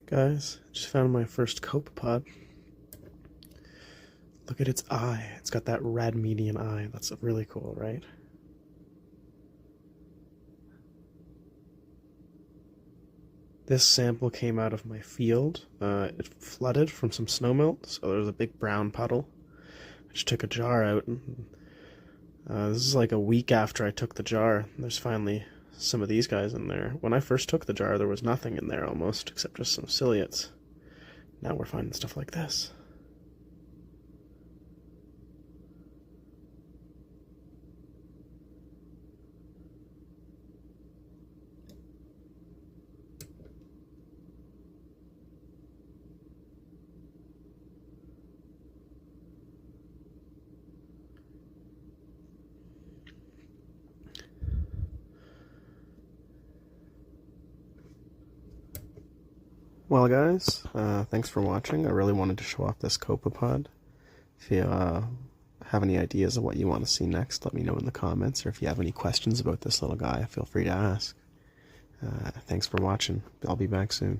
Guys, just found my first copepod. Look at its eye. It's got that red median eye. That's really cool, right? This sample came out of my field. It flooded from some snowmelt, so there was a big brown puddle. I just took a jar out, and this is like a week after I took the jar. There's finally some of these guys in there. When I first took the jar, there was nothing in there almost, except just some ciliates. Now we're finding stuff like this. Well guys, thanks for watching. I really wanted to show off this copepod. If you have any ideas of what you want to see next, let me know in the comments, or if you have any questions about this little guy, feel free to ask. Thanks for watching. I'll be back soon.